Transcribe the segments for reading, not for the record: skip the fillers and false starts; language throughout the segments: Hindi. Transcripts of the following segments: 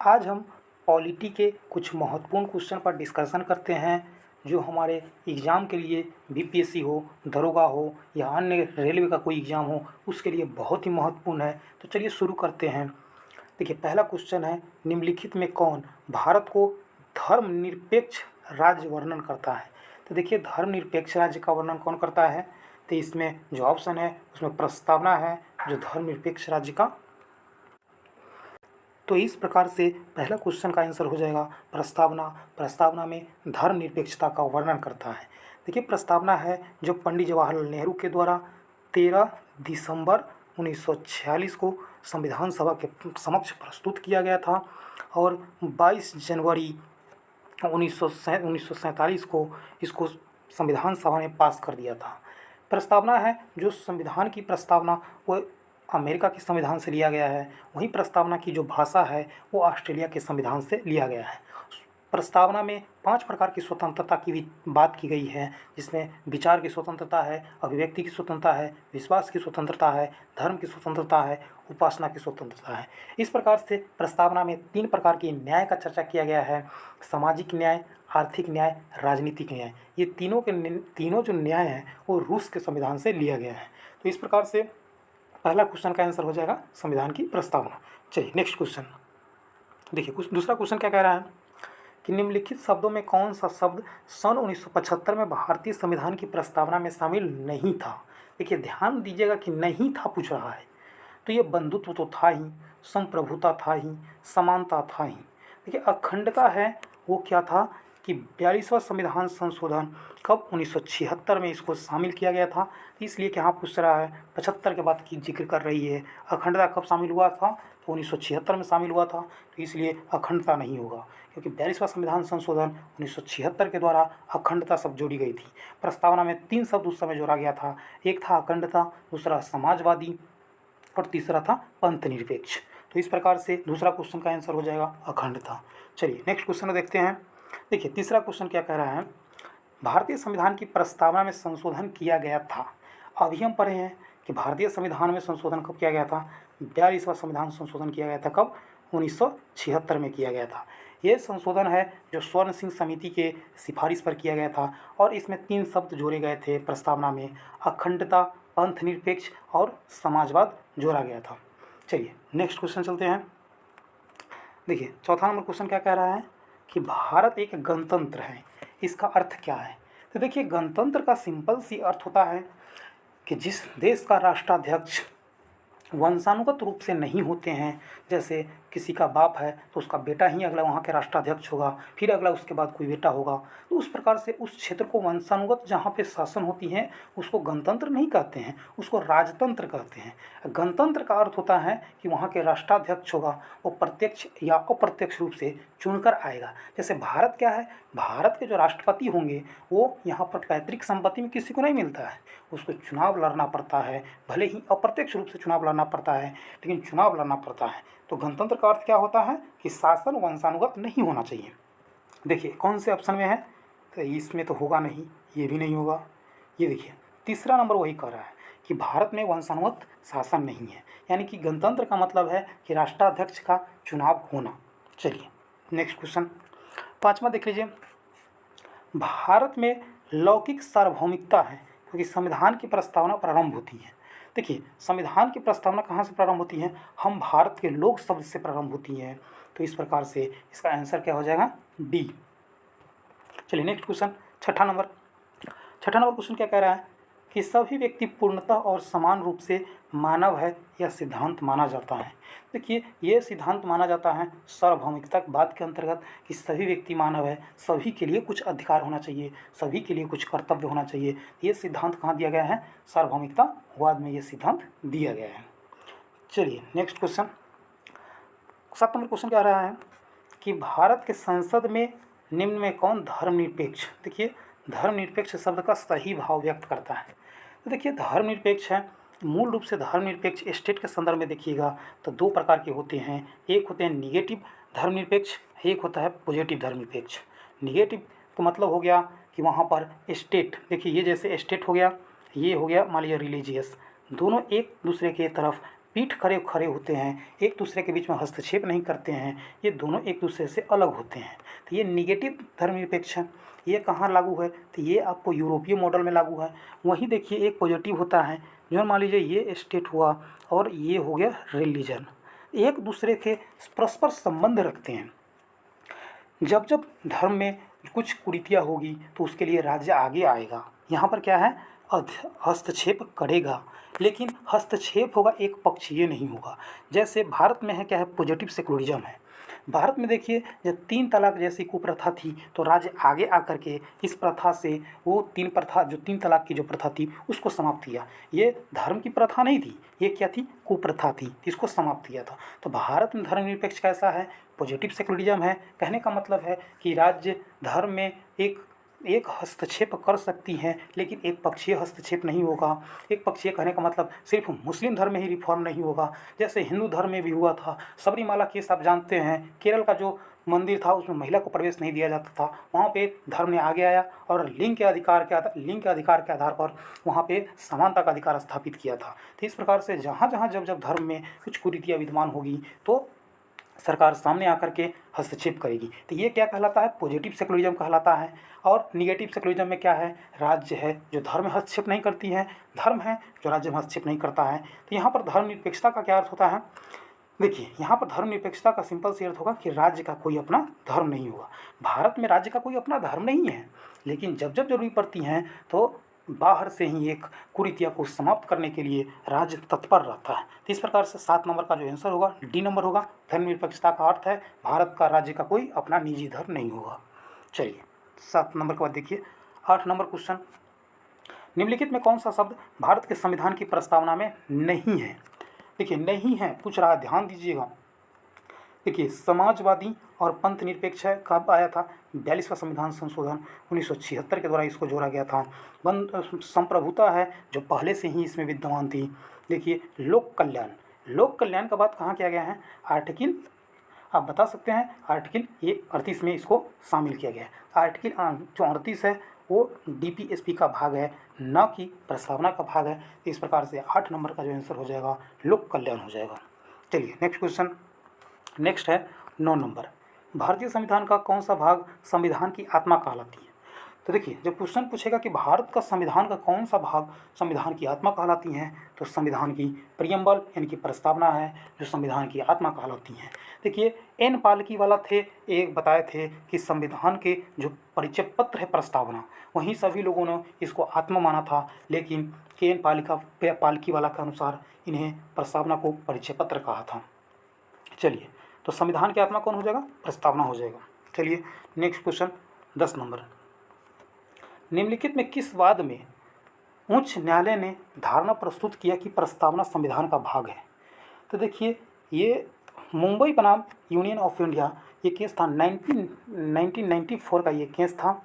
आज हम पॉलिटी के कुछ महत्वपूर्ण क्वेश्चन पर डिस्कशन करते हैं जो हमारे एग्ज़ाम के लिए बीपीएससी हो, दरोगा हो या अन्य रेलवे का कोई एग्ज़ाम हो उसके लिए बहुत ही महत्वपूर्ण है। तो चलिए शुरू करते हैं। देखिए पहला क्वेश्चन है, निम्नलिखित में कौन भारत को धर्मनिरपेक्ष राज्य वर्णन करता है। तो देखिए धर्मनिरपेक्ष राज्य का वर्णन कौन करता है, तो इसमें जो ऑप्शन है उसमें प्रस्तावना है जो धर्मनिरपेक्ष राज्य का। तो इस प्रकार से पहला क्वेश्चन का आंसर हो जाएगा प्रस्तावना। प्रस्तावना में धर्मनिरपेक्षता का वर्णन करता है। देखिए प्रस्तावना है जो पंडित जवाहरलाल नेहरू के द्वारा 13 दिसंबर 1946 को संविधान सभा के समक्ष प्रस्तुत किया गया था और 22 जनवरी 1947 को इसको संविधान सभा ने पास कर दिया था। प्रस्तावना है जो संविधान की प्रस्तावना वो अमेरिका के संविधान से लिया गया है, वहीं प्रस्तावना की जो भाषा है वो ऑस्ट्रेलिया के संविधान से लिया गया है। प्रस्तावना में 5 प्रकार की स्वतंत्रता की भी बात की गई है, जिसमें विचार की स्वतंत्रता है, अभिव्यक्ति की स्वतंत्रता है, विश्वास की स्वतंत्रता है, धर्म की स्वतंत्रता है, उपासना की स्वतंत्रता है। इस प्रकार से प्रस्तावना में 3 प्रकार के न्याय का चर्चा किया गया है, सामाजिक न्याय, आर्थिक न्याय, राजनीतिक न्याय। ये तीनों जो न्याय हैं वो रूस के संविधान से लिया गया है। तो इस प्रकार से पहला क्वेश्चन का आंसर हो जाएगा संविधान की प्रस्तावना। चलिए नेक्स्ट क्वेश्चन देखिए। कुछ दूसरा क्वेश्चन क्या कह रहा है कि निम्नलिखित शब्दों में कौन सा शब्द सन 1975 में भारतीय संविधान की प्रस्तावना में शामिल नहीं था। देखिए ध्यान दीजिएगा कि नहीं था पूछ रहा है, तो ये बंधुत्व तो था ही, संप्रभुता था ही, समानता था ही। देखिए अखंडता है वो क्या था कि 42वां संविधान संशोधन कब 1976 में इसको शामिल किया गया था, इसलिए कि यहाँ पूछ रहा है 75 के बाद की जिक्र कर रही है। अखंडता कब शामिल हुआ था, तो 1976 में शामिल हुआ था, तो इसलिए अखंडता नहीं होगा, क्योंकि 42वां संविधान संशोधन 1976 के द्वारा अखंडता शब्द जोड़ी गई थी। प्रस्तावना में 3 शब्द उस समय जोड़ा गया था, एक था अखंडता, दूसरा समाजवादी और तीसरा था पंथ निरपेक्ष। तो इस प्रकार से दूसरा क्वेश्चन का आंसर हो जाएगा अखंडता। चलिए नेक्स्ट क्वेश्चन देखते हैं। देखिए तीसरा क्वेश्चन क्या कह रहा है, भारतीय संविधान की प्रस्तावना में संशोधन किया गया था। अभी हम पढ़े हैं कि भारतीय संविधान में संशोधन कब किया गया था, 42वां संविधान संशोधन किया गया था कब, 1976 में किया गया था। ये संशोधन है जो स्वर्ण सिंह समिति के सिफारिश पर किया गया था और इसमें 3 शब्द जोड़े गए थे प्रस्तावना में, अखंडता, पंथ निरपेक्ष और समाजवाद जोड़ा गया था। चलिए नेक्स्ट क्वेश्चन चलते हैं। देखिए चौथा नंबर क्वेश्चन क्या कह रहा है कि भारत एक गणतंत्र है, इसका अर्थ क्या है। तो देखिए गणतंत्र का सिंपल सी अर्थ होता है कि जिस देश का राष्ट्राध्यक्ष वंशानुगत रूप से नहीं होते हैं, जैसे किसी का बाप है तो उसका बेटा ही अगला वहाँ के राष्ट्राध्यक्ष होगा, फिर अगला उसके बाद कोई बेटा होगा, तो उस प्रकार से उस क्षेत्र को वंशानुगत जहाँ पे शासन होती है उसको गणतंत्र नहीं कहते हैं, उसको राजतंत्र कहते हैं। गणतंत्र का अर्थ होता है कि वहाँ के राष्ट्राध्यक्ष होगा वो प्रत्यक्ष या अप्रत्यक्ष रूप से चुनकर आएगा। जैसे भारत क्या है, भारत के जो राष्ट्रपति होंगे वो यहाँ पर पैतृक संपत्ति में किसी को नहीं मिलता है, उसको चुनाव लड़ना पड़ता है, भले ही अप्रत्यक्ष रूप से चुनाव लड़ना पड़ता है लेकिन चुनाव लड़ना पड़ता है। तो गणतंत्र का अर्थ क्या होता है कि शासन वंशानुगत नहीं होना चाहिए। देखिए कौन से ऑप्शन में है, तो इसमें तो होगा नहीं, ये भी नहीं होगा। ये देखिए तीसरा नंबर वही कह रहा है कि भारत में वंशानुगत शासन नहीं है, यानी कि गणतंत्र का मतलब है कि राष्ट्राध्यक्ष का चुनाव होना। चलिए नेक्स्ट क्वेश्चन पाँचवा देख लीजिए। भारत में लौकिक सार्वभौमिकता है क्योंकि संविधान की प्रस्तावना प्रारंभ होती है। देखिए संविधान की प्रस्तावना कहाँ से प्रारंभ होती है, हम भारत के लोक शब्द से प्रारंभ होती है, तो इस प्रकार से इसका आंसर क्या हो जाएगा, डी। चलिए नेक्स्ट क्वेश्चन छठा नंबर क्वेश्चन क्या कह रहा है कि सभी व्यक्ति पूर्णतः और समान रूप से मानव है यह सिद्धांत माना जाता है। देखिए ये सिद्धांत माना जाता है सार्वभौमिकता की बात के अंतर्गत कि सभी व्यक्ति मानव है, सभी के लिए कुछ अधिकार होना चाहिए, सभी के लिए कुछ कर्तव्य होना चाहिए। ये सिद्धांत कहाँ दिया गया है, सार्वभौमिकतावाद में ये सिद्धांत दिया गया है। चलिए नेक्स्ट क्वेश्चन 7 नंबर क्वेश्चन क्या रहा है कि भारत के संसद में निम्न में कौन धर्मनिरपेक्ष। देखिए धर्मनिरपेक्ष शब्द का सही भाव व्यक्त करता है। तो देखिए धर्मनिरपेक्ष है, मूल रूप से धर्मनिरपेक्ष स्टेट के संदर्भ में देखिएगा तो 2 प्रकार के होते हैं, एक होते हैं निगेटिव धर्मनिरपेक्ष, एक होता है पॉजिटिव धर्मनिरपेक्ष। निगेटिव का मतलब हो गया कि वहाँ पर स्टेट, देखिए ये जैसे स्टेट हो गया, ये हो गया मान लीजिए रिलीजियस, दोनों एक दूसरे के तरफ पीठ खड़े खड़े होते हैं, एक दूसरे के बीच में हस्तक्षेप नहीं करते हैं, ये दोनों एक दूसरे से अलग होते हैं। तो ये निगेटिव धर्मनिरपेक्ष है। ये कहाँ लागू है? तो ये आपको यूरोपीय मॉडल में लागू है। वहीं देखिए एक पॉजिटिव होता है, जो मान लीजिए ये स्टेट हुआ और ये हो गया रिलीजन, एक दूसरे के परस्पर संबंध रखते हैं। जब जब धर्म में कुछ कुरीतियाँ होगी तो उसके लिए राज्य आगे आएगा। यहाँ पर क्या है? हस्तक्षेप करेगा, लेकिन हस्तक्षेप होगा एक पक्षीय नहीं होगा। जैसे भारत में है क्या है? पॉजिटिव सेकुलरिज्म है। भारत में देखिए जब 3 तलाक जैसी कुप्रथा थी तो राज्य आगे आकर के इस प्रथा से वो 3 तलाक की जो प्रथा थी उसको समाप्त किया। ये धर्म की प्रथा नहीं थी, ये क्या थी? कुप्रथा थी, इसको समाप्त किया था। तो भारत में धर्मनिरपेक्ष कैसा है? पॉजिटिव सेकुलरिज्म है। कहने का मतलब है कि राज्य धर्म में एक हस्तक्षेप कर सकती हैं, लेकिन एक पक्षीय हस्तक्षेप नहीं होगा। एक पक्षीय कहने का मतलब सिर्फ मुस्लिम धर्म में ही रिफॉर्म नहीं होगा, जैसे हिंदू धर्म में भी हुआ था। सबरीमाला केस आप जानते हैं, केरल का जो मंदिर था उसमें महिला को प्रवेश नहीं दिया जाता था। वहाँ पे धर्म ने आगे आया और लिंग के अधिकार के आधार पर वहाँ पे समानता का अधिकार स्थापित किया था। तो इस प्रकार से जहाँ जहाँ जब धर्म में कुछ कुरीतियाँ विद्यमान होगी तो सरकार सामने आकर के हस्तक्षेप करेगी। तो ये क्या कहलाता है? पॉजिटिव सेकुलरिज्म कहलाता है। और निगेटिव सेकुलरिज्म में क्या है? राज्य है जो धर्म में हस्तक्षेप नहीं करती है, धर्म है जो राज्य में हस्तक्षेप नहीं करता है। तो यहाँ पर धर्मनिरपेक्षता का क्या अर्थ होता है? देखिए यहाँ पर धर्मनिरपेक्षता का सिंपल सी अर्थ होगा कि राज्य का कोई अपना धर्म नहीं होगा। भारत में राज्य का कोई अपना धर्म नहीं है, लेकिन जब जब जरूरी पड़ती हैं तो बाहर से ही एक कुरीतियाँ को समाप्त करने के लिए राज्य तत्पर रहता है। तो इस प्रकार से 7 नंबर का जो आंसर होगा डी नंबर होगा। धर्मनिरपेक्षता का अर्थ है भारत का राज्य का कोई अपना निजी धर्म नहीं होगा। चलिए 7 नंबर के बाद देखिए 8 नंबर क्वेश्चन, निम्नलिखित में कौन सा शब्द भारत के संविधान की प्रस्तावना में नहीं है? देखिए नहीं है पूछ रहा है, ध्यान दीजिएगा। देखिए समाजवादी और पंथ निरपेक्ष है कब आया था? 42वां संविधान संशोधन 1976 के द्वारा इसको जोड़ा गया था। संप्रभुता है जो पहले से ही इसमें विद्यमान थी। देखिए लोक कल्याण का बात कहाँ किया गया है? आर्टिकल, आप बता सकते हैं आर्टिकल ये 38 में इसको शामिल किया गया है। आर्टिकल जो 38 है वो DPSP का भाग है, न कि प्रस्तावना का भाग है। इस प्रकार से 8 नंबर का जो आंसर हो जाएगा लोक कल्याण हो जाएगा। चलिए नेक्स्ट क्वेश्चन, नेक्स्ट है 9 नंबर, भारतीय संविधान का कौन सा भाग संविधान की आत्मा कहलाती है? तो देखिए जब क्वेश्चन पूछेगा कि भारत का संविधान का कौन सा भाग संविधान की आत्मा कहलाती हैं, तो संविधान की प्रियम्बल यानी कि प्रस्तावना है जो संविधान की आत्मा कहलाती हैं। देखिए एन पालकी वाला थे, एक बताए थे कि संविधान के जो परिचय पत्र है प्रस्तावना, वहीं सभी लोगों ने इसको आत्मा माना था, लेकिन के पालकी वाला के अनुसार इन्हें प्रस्तावना को परिचय पत्र कहा था। चलिए तो संविधान की आत्मा कौन हो जाएगा? प्रस्तावना हो जाएगा। चलिए नेक्स्ट क्वेश्चन 10 नंबर, निम्नलिखित में किस वाद में उच्च न्यायालय ने धारणा प्रस्तुत किया कि प्रस्तावना संविधान का भाग है? तो देखिए ये मुंबई बनाम यूनियन ऑफ इंडिया ये केस था, 1994 का ये केस था।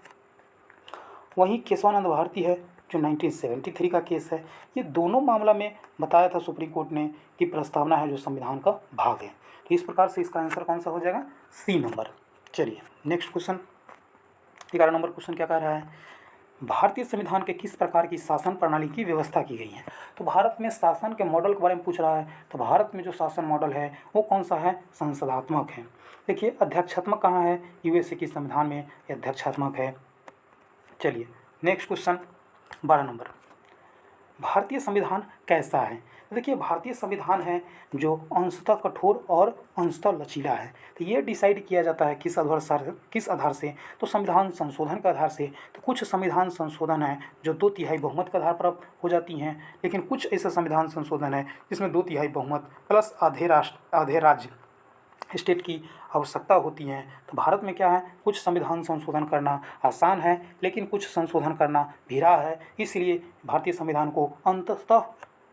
वहीं केशवानंद भारती है जो 1973 का केस है। ये दोनों मामला में बताया था सुप्रीम कोर्ट ने कि प्रस्तावना है जो संविधान का भाग है। तो इस प्रकार से इसका आंसर कौन सा हो जाएगा? C number. चलिए नेक्स्ट क्वेश्चन 11 नंबर क्वेश्चन क्या कह रहा है? भारतीय संविधान के किस प्रकार की शासन प्रणाली की व्यवस्था की गई है? तो भारत में शासन के मॉडल के बारे में पूछ रहा है। तो भारत में जो शासन मॉडल है वो कौन सा है? संसदात्मक है। देखिए अध्यक्षात्मक कहाँ है? यूएसए की संविधान में अध्यक्षात्मक है। चलिए नेक्स्ट क्वेश्चन 12 नंबर, भारतीय संविधान कैसा है? देखिए भारतीय संविधान है जो अंशतः कठोर और अंशतः लचीला है। तो ये डिसाइड किया जाता है किस आधार से? तो संविधान संशोधन के आधार से। तो कुछ संविधान संशोधन है जो 2/3 बहुमत के आधार पर हो जाती हैं, लेकिन कुछ ऐसे संविधान संशोधन है जिसमें 2/3 बहुमत प्लस आधे राज्य स्टेट की आवश्यकता होती है। तो भारत में क्या है? कुछ संविधान संशोधन करना आसान है, लेकिन कुछ संशोधन करना भिरा है। इसलिए भारतीय संविधान को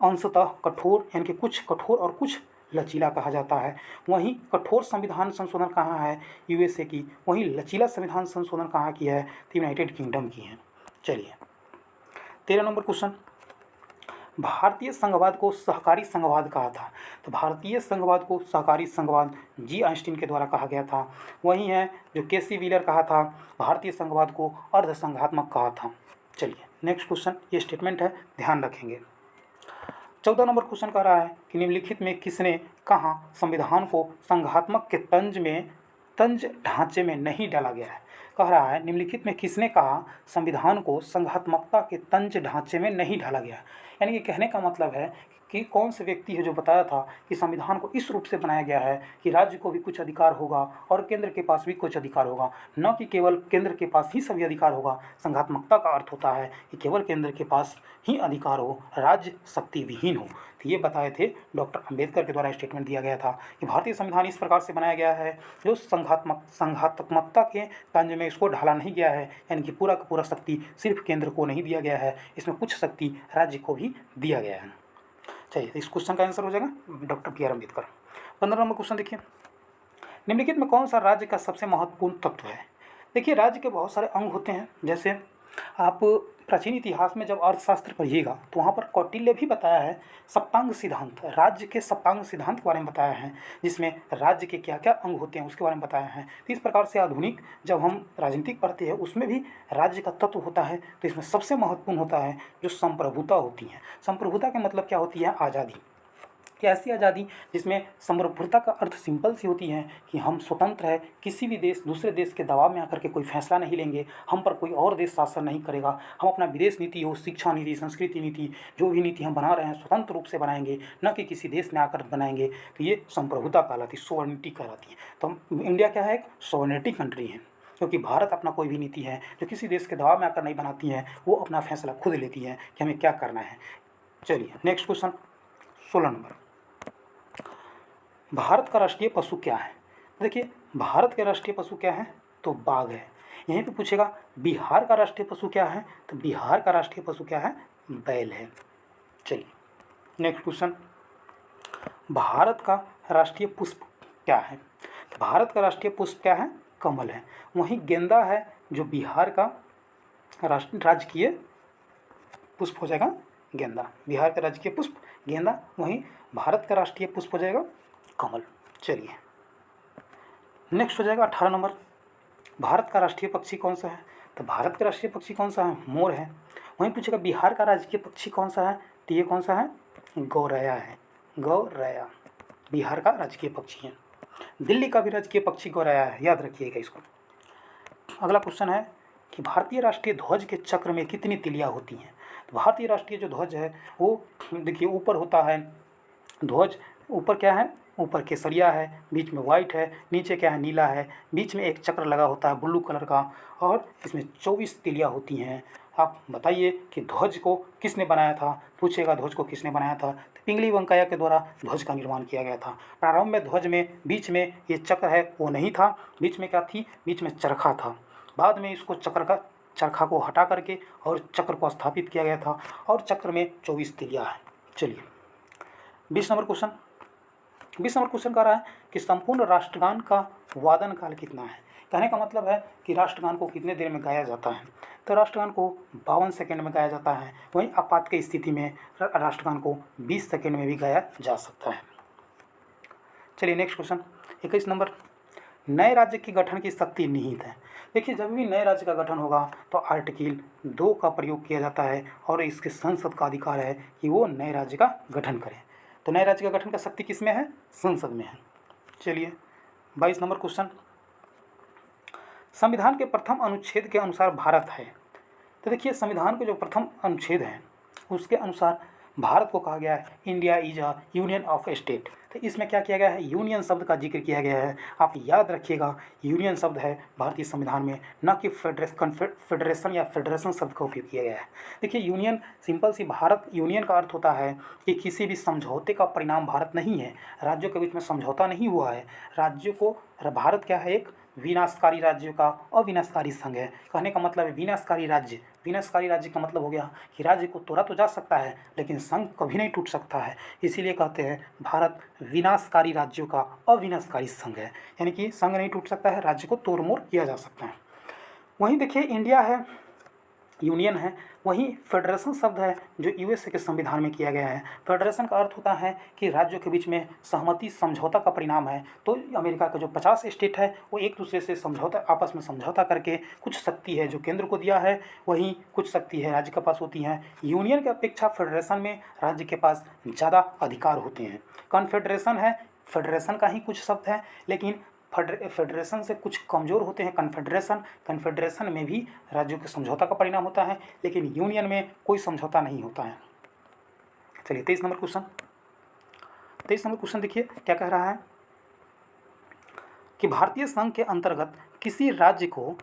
अंशतः कठोर यानी कि कुछ कठोर और कुछ लचीला कहा जाता है। वहीं कठोर संविधान संशोधन कहाँ है? यूएसए की। वहीं लचीला संविधान संशोधन कहाँ की है? तो यूनाइटेड किंगडम की है। चलिए 13 नंबर क्वेश्चन, भारतीय संघवाद को सहकारी संघवाद कहा था। तो भारतीय संघवाद को सहकारी संघवाद जी आइंस्टीन के द्वारा कहा गया था। वही है जो केसी व्हीलर कहा था भारतीय संघवाद को अर्धसंघात्मक कहा था। चलिए नेक्स्ट क्वेश्चन, ये स्टेटमेंट है, ध्यान रखेंगे। 14 नंबर क्वेश्चन कह रहा है कि निम्नलिखित में किसने कहा संविधान को संघात्मक के तंज ढांचे में नहीं डाला गया है। कह रहा है निम्नलिखित में किसने कहा संविधान को संघात्मकता के तंज ढांचे में नहीं ढाला गया है। यानी कि कहने का मतलब है कि कौन से व्यक्ति है जो बताया था कि संविधान को इस रूप से बनाया गया है कि राज्य को भी कुछ अधिकार होगा और केंद्र के पास भी कुछ अधिकार होगा, न कि केवल केंद्र के पास ही सभी अधिकार होगा। संघात्मकता का अर्थ होता है कि केवल केंद्र के पास ही अधिकार हो, राज्य शक्ति विहीन हो। तो ये बताए थे डॉक्टर अंबेडकर के द्वारा स्टेटमेंट दिया गया था कि भारतीय संविधान इस प्रकार से बनाया गया है जो संघात्मकता के तंज में इसको ढाला नहीं गया है, यानी कि पूरा का पूरा शक्ति सिर्फ केंद्र को नहीं दिया गया है, इसमें कुछ शक्ति राज्य को भी दिया गया है। चलिए इस क्वेश्चन का आंसर हो जाएगा doctor B R Ambedkar. 15 number question देखिए, निम्नलिखित में कौन सा राज्य का सबसे महत्वपूर्ण तत्व है। देखिए राज्य के बहुत सारे अंग होते हैं, जैसे आप प्राचीन इतिहास में जब अर्थशास्त्र पढ़िएगा तो वहाँ पर कौटिल्य भी बताया है सप्तांग सिद्धांत, राज्य के सप्तांग सिद्धांत के बारे में बताया है, जिसमें राज्य के क्या क्या अंग होते हैं उसके बारे में बताया है। तो इस प्रकार से आधुनिक जब हम राजनीतिक पढ़ते हैं उसमें भी राज्य का तत्व होता है। तो इसमें सबसे महत्वपूर्ण होता है जो संप्रभुता होती है। संप्रभुता का मतलब क्या होती है, आज़ादी। कि ऐसी आज़ादी जिसमें संप्रभुता का अर्थ सिंपल सी होती है कि हम स्वतंत्र है, किसी भी देश दूसरे देश के दबाव में आकर के कोई फैसला नहीं लेंगे, हम पर कोई और देश शासन नहीं करेगा, हम अपना विदेश नीति हो, शिक्षा नीति, संस्कृति नीति, जो भी नीति हम बना रहे हैं स्वतंत्र रूप से बनाएंगे, न कि किसी देश में आकर बनाएंगे। तो ये संप्रभुता कहलाती है, सोवर्निटी कहलाती है। तो इंडिया क्या है, एक सोवर्निटी कंट्री है, क्योंकि भारत अपना कोई भी नीति है जो किसी देश के दबाव में आकर नहीं बनाती है, वो अपना फैसला खुद लेती है कि हमें क्या करना है। चलिए नेक्स्ट क्वेश्चन 16 नंबर, भारत का राष्ट्रीय पशु क्या है। देखिए भारत के राष्ट्रीय पशु क्या है, तो बाघ है। यहीं पे पूछेगा बिहार का राष्ट्रीय पशु क्या है, तो बिहार का राष्ट्रीय पशु क्या है, बैल है। चलिए नेक्स्ट क्वेश्चन, भारत का राष्ट्रीय पुष्प क्या है। तो भारत का राष्ट्रीय पुष्प क्या है, कमल है। वहीं गेंदा है जो बिहार का राजकीय पुष्प हो जाएगा, गेंदा। बिहार का राजकीय पुष्प गेंदा, वहीं भारत का राष्ट्रीय पुष्प हो जाएगा कमल। चलिए नेक्स्ट हो जाएगा 18 नंबर, भारत का राष्ट्रीय पक्षी कौन सा है। तो भारत का राष्ट्रीय पक्षी कौन सा है, मोर है। वहीं पूछेगा बिहार का राजकीय पक्षी कौन सा है, तो ये कौन सा है, गौरैया है। गौरैया बिहार का राजकीय पक्षी है। दिल्ली का भी राजकीय पक्षी गौरैया है, याद रखिएगा इसको। अगला क्वेश्चन है कि भारतीय राष्ट्रीय ध्वज के चक्र में कितनी तिलियाँ होती हैं। तो भारतीय राष्ट्रीय जो ध्वज है वो देखिए ऊपर होता है ध्वज, ऊपर क्या है, ऊपर केसरिया है, बीच में वाइट है, नीचे क्या है, नीला है, बीच में एक चक्र लगा होता है ब्लू कलर का, और इसमें 24 तिलियाँ होती हैं। आप बताइए कि ध्वज को किसने बनाया था, पूछेगा ध्वज को किसने बनाया था। तो पिंगली वेंकैया के द्वारा ध्वज का निर्माण किया गया था। प्रारंभ में ध्वज में बीच में ये चक्र है वो नहीं था, बीच में क्या थी, बीच में चरखा था। बाद में इसको चरखा को हटा करके और चक्र को स्थापित किया गया था, और चक्र में 24 तिलियाँ हैं। चलिए 20 नंबर क्वेश्चन, 20 नंबर क्वेश्चन कह रहा है कि संपूर्ण राष्ट्रगान का वादन काल कितना है। कहने का मतलब है कि राष्ट्रगान को कितने देर में गाया जाता है। तो राष्ट्रगान को 52 सेकंड में गाया जाता है। वहीं आपात की स्थिति में राष्ट्रगान को 20 सेकंड में भी गाया जा सकता है। चलिए नेक्स्ट क्वेश्चन 21 नंबर, नए राज्य के गठन की शक्ति निहित है। देखिए जब भी नए राज्य का गठन होगा तो आर्टिकल 2 का प्रयोग किया जाता है, और इसके संसद का अधिकार है कि वो नए राज्य का गठन करें। तो नए राज्य का गठन का शक्ति किस में है, संसद में है। चलिए 22 नंबर क्वेश्चन, संविधान के प्रथम अनुच्छेद के अनुसार भारत है। तो देखिए संविधान के जो प्रथम अनुच्छेद है उसके अनुसार भारत को कहा गया है India is a union of state. तो इसमें क्या किया गया है, यूनियन शब्द का जिक्र किया गया है। आप याद रखिएगा यूनियन शब्द है भारतीय संविधान में, न कि फेडरेशन या फेडरेशन शब्द का उपयोग किया गया है। देखिए यूनियन सिंपल सी, भारत यूनियन का अर्थ होता है कि किसी भी समझौते का परिणाम भारत नहीं है, राज्यों के बीच में समझौता नहीं हुआ है। राज्यों को भारत क्या है, एक विनाशकारी राज्यों का अविनाशकारी संघ है। कहने का मतलब है विनाशकारी राज्य, विनाशकारी राज्य का मतलब हो गया कि राज्य को तोड़ा तो जा सकता है लेकिन संघ कभी नहीं टूट सकता है, इसीलिए कहते हैं भारत विनाशकारी राज्यों का अविनाशकारी संघ है। यानी कि संघ नहीं टूट सकता है, राज्य को तोड़ मोड़ किया जा सकता है। वहीं देखिए इंडिया है, यूनियन है। वहीं फेडरेशन शब्द है जो यूएसए के संविधान में किया गया है। फेडरेशन का अर्थ होता है कि राज्यों के बीच में सहमति समझौता का परिणाम है। तो अमेरिका का जो 50 स्टेट है वो एक दूसरे से समझौता, आपस में समझौता करके कुछ शक्ति है जो केंद्र को दिया है, वहीं कुछ शक्ति है राज्य के पास होती हैं। यूनियन की अपेक्षा फेडरेशन में राज्य के पास ज़्यादा अधिकार होते हैं। कॉन्फेडरेशन है, फेडरेशन का ही कुछ शब्द है, लेकिन फेडरेशन से कुछ कमज़ोर होते हैं कन्फेडरेशन। कन्फेडरेशन में भी राज्यों के समझौता का परिणाम होता है, लेकिन यूनियन में कोई समझौता नहीं होता है। चलिए 23 नंबर क्वेश्चन। 23 नंबर क्वेश्चन देखिए क्या कह रहा है कि भारतीय संघ के अंतर्गत किसी राज्य को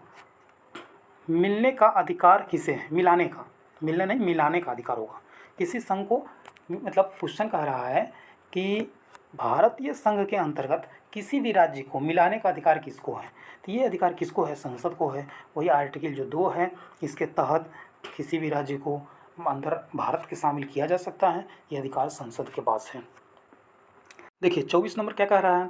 मिलने का अधिकार किसे है? मिलाने का, मिलने नहीं, मिलाने का अधिकार होगा। किसी संघ को, मतलब क्वेश्चन कह रहा है कि भारतीय संघ के अंतर्गत किसी भी राज्य को मिलाने का अधिकार किसको है? तो ये अधिकार किसको है? संसद को है। वही आर्टिकल जो 2 है, इसके तहत किसी भी राज्य को अंदर भारत के शामिल किया जा सकता है। ये अधिकार संसद के पास है। देखिए 24 नंबर क्या कह रहा है?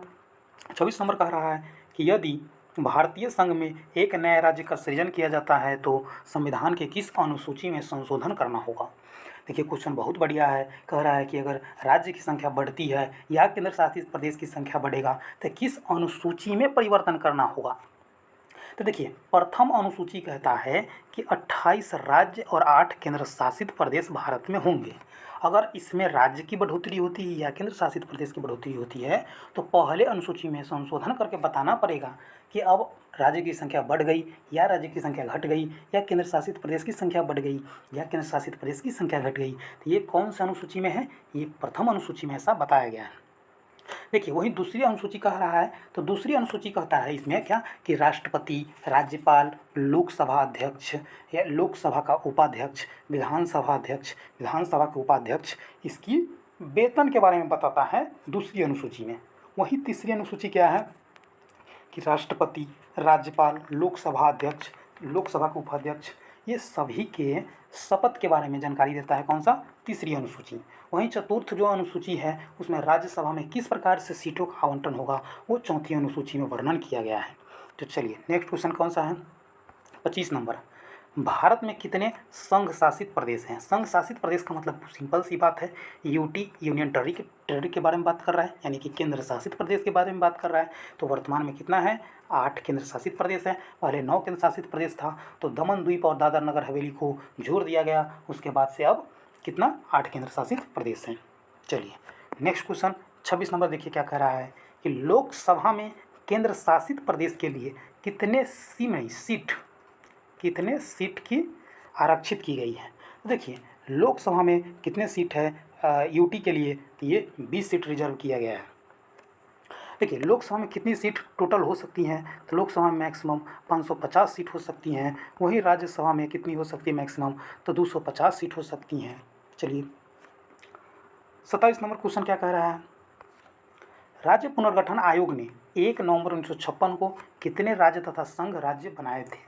24 नंबर कह रहा है कि यदि भारतीय संघ में एक नए राज्य का सृजन किया जाता है तो संविधान के किस अनुसूची में संशोधन करना होगा? देखिए क्वेश्चन बहुत बढ़िया है। कह रहा है कि अगर राज्य की संख्या बढ़ती है या केंद्र शासित प्रदेश की संख्या बढ़ेगा तो किस अनुसूची में परिवर्तन करना होगा? तो देखिए प्रथम अनुसूची कहता है कि 28 राज्य और 8 केंद्र शासित प्रदेश भारत में होंगे। अगर इसमें राज्य की बढ़ोतरी होती है या केंद्र शासित प्रदेश की बढ़ोतरी होती है तो पहले अनुसूची में संशोधन करके बताना पड़ेगा कि अब राज्य की संख्या बढ़ गई या राज्य की संख्या घट गई या केंद्र शासित प्रदेश की संख्या बढ़ गई या केंद्र शासित प्रदेश की संख्या घट गई। तो ये कौन सा अनुसूची में है? ये प्रथम अनुसूची में ऐसा बताया गया है। देखिए वही दूसरी अनुसूची कह रहा है, तो दूसरी अनुसूची कहता है इसमें क्या कि राष्ट्रपति, राज्यपाल, लोकसभा अध्यक्ष या लोकसभा का उपाध्यक्ष, विधानसभा अध्यक्ष, विधानसभा के उपाध्यक्ष, इसकी वेतन के बारे में बताता है दूसरी अनुसूची में। वही तीसरी अनुसूची क्या है कि राष्ट्रपति, राज्यपाल, लोकसभा अध्यक्ष, लोकसभा के उपाध्यक्ष, ये सभी के शपथ के बारे में जानकारी देता है। कौन सा? तीसरी अनुसूची। वहीं चतुर्थ जो अनुसूची है उसमें राज्यसभा में किस प्रकार से सीटों का आवंटन होगा वो चौथी अनुसूची में वर्णन किया गया है। तो चलिए नेक्स्ट क्वेश्चन कौन सा है? 25 नंबर। भारत में कितने संघ शासित प्रदेश हैं? संघ शासित प्रदेश का मतलब सिंपल सी बात है, यूटी, यूनियन टेरिटरी के बारे में बात कर रहा है, यानी कि केंद्र शासित प्रदेश के बारे में बात कर रहा है। तो वर्तमान में कितना है? 8 केंद्र शासित प्रदेश है। पहले 9 केंद्र शासित प्रदेश था, तो दमन द्वीप और दादर नगर हवेली को जोड़ दिया गया। उसके बाद से अब कितना? 8 केंद्र शासित प्रदेश हैं। चलिए नेक्स्ट क्वेश्चन 26 नंबर देखिए क्या कह रहा है कि लोकसभा में केंद्र शासित प्रदेश के लिए कितने सीट की आरक्षित की गई है? तो देखिए लोकसभा में कितने सीट है यूटी के लिए? तो ये 20 सीट रिजर्व किया गया है। देखिए लोकसभा में कितनी सीट टोटल हो सकती हैं? तो लोकसभा में मैक्सिमम 550 सीट हो सकती हैं। वहीं राज्यसभा में कितनी हो सकती है मैक्सिमम? तो 250 सीट हो सकती हैं। चलिए 27 नंबर क्वेश्चन क्या कह रहा है? राज्य पुनर्गठन आयोग ने 1 नवंबर 1956 को कितने राज्य तथा संघ राज्य बनाए थे?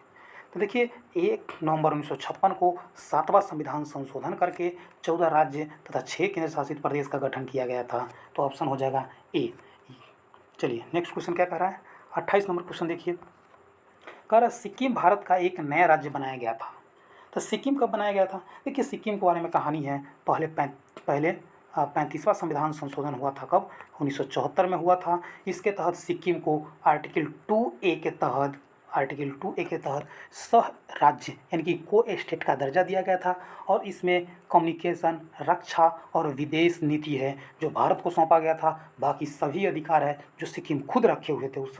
तो देखिए 1 नवंबर 1956 को 7वां संविधान संशोधन करके 14 राज्य तथा 6 केंद्र शासित प्रदेश का गठन किया गया था। तो ऑप्शन हो जाएगा ए। चलिए नेक्स्ट क्वेश्चन क्या कह रहा है? 28 नंबर क्वेश्चन देखिए, कह रहा है सिक्किम भारत का एक नया राज्य बनाया गया था। तो सिक्किम कब बनाया गया था? देखिए सिक्किम के बारे में कहानी है। पहले 35वां संविधान संशोधन हुआ था। कब? 1974 में हुआ था। इसके तहत सिक्किम को आर्टिकल 2A के तहत सह राज्य यानी कि को स्टेट का दर्जा दिया गया था। और इसमें कम्युनिकेशन, रक्षा और विदेश नीति है जो भारत को सौंपा गया था। बाकी सभी अधिकार है जो सिक्किम खुद रखे हुए थे उस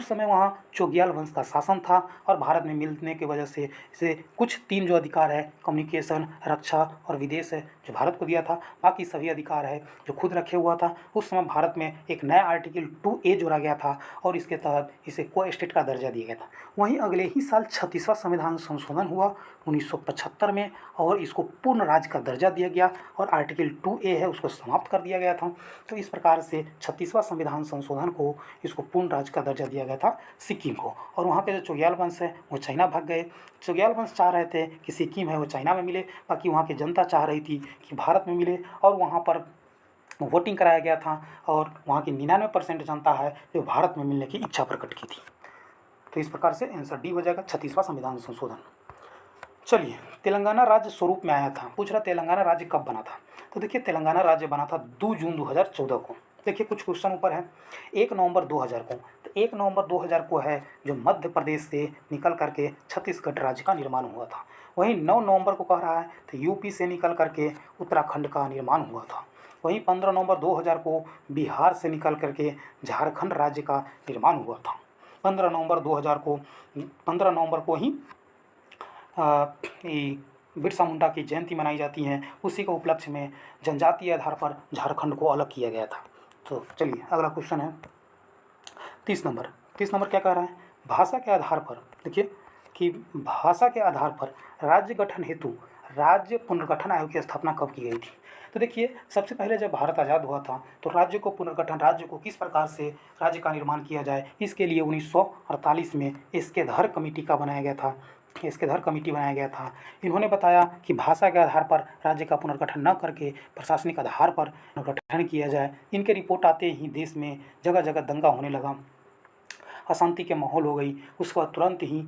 समय वहाँ चोग्याल वंश का शासन था। और भारत में मिलने की वजह से इसे कुछ 3 जो अधिकार है, कम्युनिकेशन, रक्षा और विदेश है, जो भारत को दिया था। बाकी सभी अधिकार है जो खुद रखे हुआ था। उस समय भारत में एक नया आर्टिकल 2A जोड़ा गया था और इसके तहत इसे को स्टेट का दर्जा दिया गया था। वहीं अगले ही साल 36वां संविधान संशोधन हुआ 1975 में और इसको पूर्ण राज्य का दर्जा दिया गया और आर्टिकल 2A है उसको समाप्त कर दिया गया था। तो इस प्रकार से 36वां संविधान संशोधन को इसको पूर्ण राज्य का दर्जा दिया गया था सिक्किम को। और वहाँ के जो चोग्याल वंश है वो चाइना भाग गए। चोग्याल वंश चाह रहे थे कि सिक्किम है वो चाइना में मिले, बाकी वहाँ की जनता चाह रही थी कि भारत में मिले। और वहाँ पर वोटिंग कराया गया था और वहाँ की 99% जनता है जो भारत में मिलने की इच्छा प्रकट की थी। तो इस प्रकार से आंसर डी हो जाएगा 36वां संविधान संशोधन। चलिए, तेलंगाना राज्य स्वरूप में आया था। पूछ रहा तेलंगाना राज्य कब बना था। तो देखिए तेलंगाना राज्य बना था 2 जून 2014 को। देखिए कुछ क्वेश्चन ऊपर है। 1 नवंबर 2000 को, तो 1 नवंबर 2000 को है जो मध्य प्रदेश से निकल करके छत्तीसगढ़ राज्य का निर्माण हुआ था। वहीं 9 नवंबर को कह रहा है तो यूपी से निकल करके उत्तराखंड का निर्माण हुआ था। वहीं 15 नवंबर 2000 को बिहार से निकल करके झारखंड राज्य का निर्माण हुआ था। 15 नवंबर 2000 को 15 नवंबर को ही बिरसा मुंडा की जयंती मनाई जाती है। उसी के उपलक्ष्य में जनजातीय आधार पर झारखंड को अलग किया गया था। तो चलिए अगला क्वेश्चन है 30 नंबर क्या कह रहा है। भाषा के आधार पर देखिए कि भाषा के आधार पर राज्य गठन हेतु राज्य पुनर्गठन आयोग की स्थापना कब की गई थी। तो देखिए सबसे पहले जब भारत आज़ाद हुआ था तो राज्य को पुनर्गठन, राज्य को किस प्रकार से राज्य का निर्माण किया जाए, इसके लिए 1948 में एस्केधर कमेटी का बनाया गया था। एस्केधर कमेटी बनाया गया था। इन्होंने बताया कि भाषा के आधार पर राज्य का पुनर्गठन न करके प्रशासनिक आधार पर पुनर्गठन किया जाए। इनके रिपोर्ट आते ही देश में जगह जगह दंगा होने लगा, अशांति के माहौल हो गई। उसके बाद तुरंत ही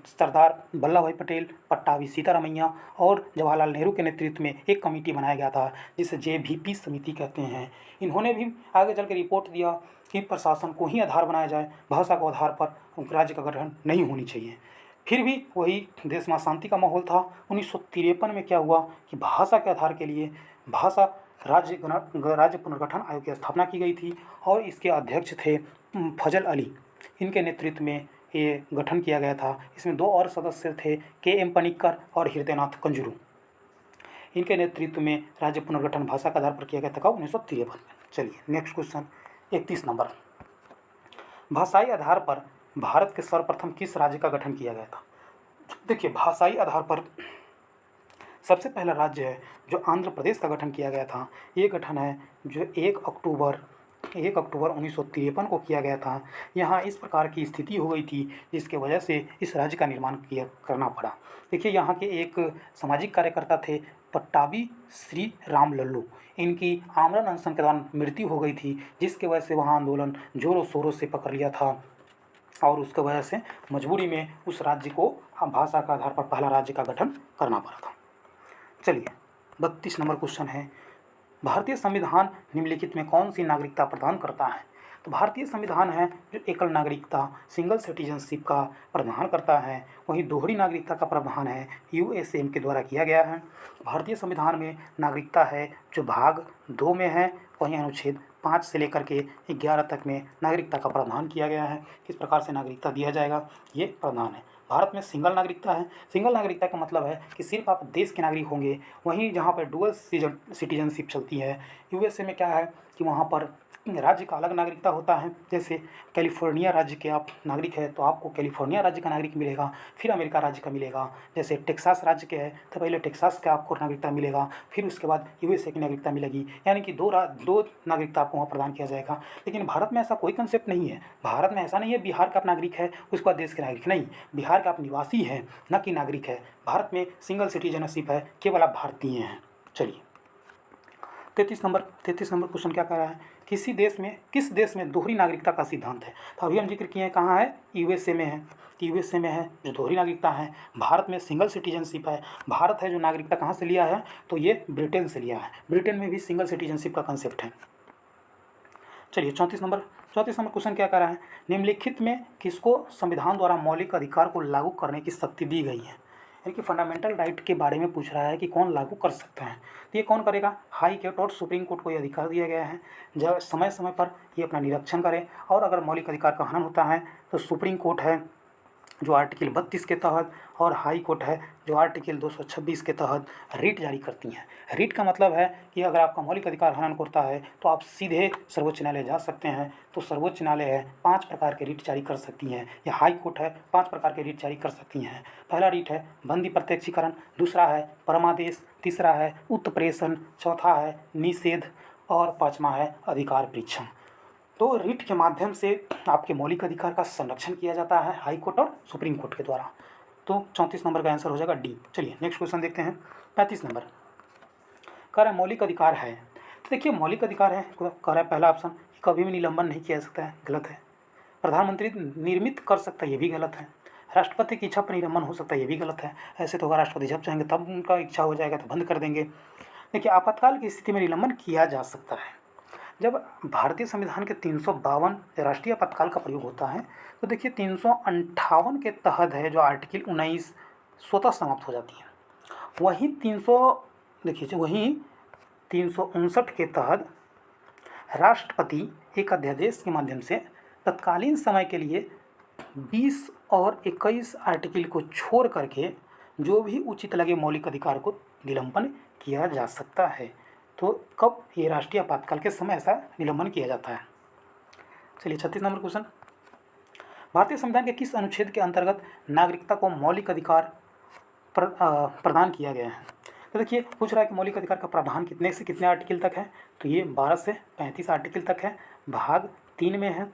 सरदार वल्लभ भाई पटेल, पट्टाभी सीतारामैया और जवाहरलाल नेहरू के नेतृत्व में एक कमेटी बनाया गया था जिसे JVP समिति कहते हैं। इन्होंने भी आगे चल के रिपोर्ट दिया कि प्रशासन को ही आधार बनाया जाए, भाषा को आधार पर राज्य का गठन नहीं होनी चाहिए। फिर भी वही देश में अशांति का माहौल था। 1953 में क्या हुआ कि भाषा के आधार के लिए भाषा राज्य पुनर्गठन आयोग की स्थापना की गई थी और इसके अध्यक्ष थे फजल अली। इनके नेतृत्व में ये गठन किया गया था। इसमें 2 और सदस्य थे, KM पनिक्कर और हृदयनाथ कंजरू। इनके नेतृत्व में राज्य पुनर्गठन भाषा के आधार पर किया गया था कब 1953 में। चलिए नेक्स्ट क्वेश्चन 31 नंबर। भाषाई आधार पर भारत के सर्वप्रथम किस राज्य का गठन किया गया था। देखिए भाषाई आधार पर सबसे पहला राज्य है जो आंध्र प्रदेश का गठन किया गया था। ये गठन है जो 1 अक्टूबर 1953 को किया गया था। यहाँ इस प्रकार की स्थिति हो गई थी जिसके वजह से इस राज्य का निर्माण करना पड़ा। देखिए यहाँ के एक सामाजिक कार्यकर्ता थे पट्टाभी श्री राम लल्लू। इनकी आमरण अनशन के दौरान मृत्यु हो गई थी जिसके वजह से वहाँ आंदोलन जोरों शोरों से पकड़ लिया था और उसके वजह से मजबूरी में उस राज्य को भाषा के आधार पर पहला राज्य का गठन करना पड़ा था। चलिए 32 नंबर क्वेश्चन है। भारतीय संविधान निम्नलिखित में कौन सी नागरिकता प्रदान करता है। तो भारतीय संविधान है जो एकल नागरिकता सिंगल सिटीजनशिप का प्रावधान करता है। वहीं दोहरी नागरिकता का प्रावधान है USM के द्वारा किया गया है। भारतीय संविधान में नागरिकता है जो भाग 2 में है। वहीं अनुच्छेद 5 से लेकर के 11 तक में नागरिकता का प्रावधान किया गया है। किस प्रकार से नागरिकता दिया जाएगा ये प्रावधान है। भारत में सिंगल नागरिकता है। सिंगल नागरिकता का मतलब है कि सिर्फ आप देश के नागरिक होंगे। वहीं जहाँ पर डुअल सिटीजनशिप चलती है USA में क्या है कि वहाँ पर राज्य का अलग नागरिकता होता है। जैसे कैलिफोर्निया राज्य के आप नागरिक हैं तो आपको कैलिफोर्निया राज्य का नागरिक मिलेगा, फिर अमेरिका राज्य का मिलेगा। जैसे टेक्सास राज्य के हैं तो पहले टेक्सास का आपको नागरिकता मिलेगा, फिर उसके बाद USA की नागरिकता मिलेगी। यानी कि दो नागरिकता आपको वहाँ प्रदान किया जाएगा। लेकिन भारत में ऐसा कोई कंसेप्ट नहीं है। भारत में ऐसा नहीं है बिहार का आप नागरिक है उसके बाद देश के नागरिक नहीं, बिहार का आप निवासी है न कि नागरिक है। भारत में सिंगल सिटीजनशिप है, केवल आप भारतीय हैं। चलिए 33 नंबर क्वेश्चन क्या कह रहा है। किस देश में दोहरी नागरिकता का सिद्धांत है। तो अभी हम जिक्र किए हैं कहाँ है, USA में है। USA में है जो दोहरी नागरिकता है। भारत में सिंगल सिटीजनशिप है। भारत है जो नागरिकता कहाँ से लिया है तो ये ब्रिटेन से लिया है। ब्रिटेन में भी सिंगल सिटीजनशिप का कंसेप्ट है। चलिए 34 नंबर क्वेश्चन क्या कह रहा है। निम्नलिखित में किसको संविधान द्वारा मौलिक अधिकार को लागू करने की शक्ति दी गई है। यानी कि फंडामेंटल राइट के बारे में पूछ रहा है कि कौन लागू कर सकता है। तो ये कौन करेगा, हाई कोर्ट और सुप्रीम कोर्ट को ये अधिकार दिया गया है जब समय समय पर ये अपना निरीक्षण करे और अगर मौलिक अधिकार का हनन होता है तो सुप्रीम कोर्ट है जो आर्टिकल 32 के तहत और हाई कोर्ट है जो आर्टिकल 226 के तहत रिट जारी करती हैं। रिट का मतलब है कि अगर आपका मौलिक अधिकार हनन करता है तो आप सीधे सर्वोच्च न्यायालय जा सकते हैं। तो सर्वोच्च न्यायालय है 5 प्रकार के रिट जारी कर सकती हैं, या हाई कोर्ट है 5 प्रकार के रिट जारी कर सकती हैं। पहला रिट है बंदी प्रत्यक्षीकरण, दूसरा है परमादेश, तीसरा है उत्प्रेषण, चौथा है निषेध और 5वां है अधिकार परीक्षण। तो रिट के माध्यम से आपके मौलिक अधिकार का संरक्षण किया जाता है हाई कोर्ट और सुप्रीम कोर्ट के द्वारा। तो 34 नंबर का आंसर हो जाएगा डी। चलिए नेक्स्ट क्वेश्चन देखते हैं 35 नंबर। कह रहा है मौलिक अधिकार है। तो देखिए मौलिक अधिकार है, कह रहा है पहला ऑप्शन कभी भी निलंबन नहीं किया जा सकता है, गलत है। प्रधानमंत्री निर्मित कर सकता है, ये भी गलत है। राष्ट्रपति की इच्छा पर निलंबन हो सकता है, ये भी गलत है। ऐसे तो होगा राष्ट्रपति जब चाहेंगे तब उनका इच्छा हो जाएगा तो बंद कर देंगे। देखिए आपातकाल की स्थिति में निलंबन किया जा सकता है। जब भारतीय संविधान के 352 राष्ट्रीय आपातकाल का प्रयोग होता है तो देखिए 358 के तहत है जो आर्टिकल 19 स्वतः समाप्त हो जाती है। वहीं 300 देखिए वहीं 359 के तहत राष्ट्रपति एक अध्यादेश के माध्यम से तत्कालीन समय के लिए 20 और 21 आर्टिकल को छोड़ करके जो भी उचित लगे मौलिक अधिकार को निलंबन किया जा सकता है। तो कब ये राष्ट्रीय आपातकाल के समय ऐसा निलंबन किया जाता है। चलिए 36 नंबर क्वेश्चन, भारतीय संविधान के किस अनुच्छेद के अंतर्गत नागरिकता को मौलिक अधिकार प्रदान किया गया है। तो देखिए पूछ रहा है कि मौलिक अधिकार का प्रावधान कितने से कितने आर्टिकल तक है, तो ये 12 से 35 आर्टिकल तक है, भाग 3 में है।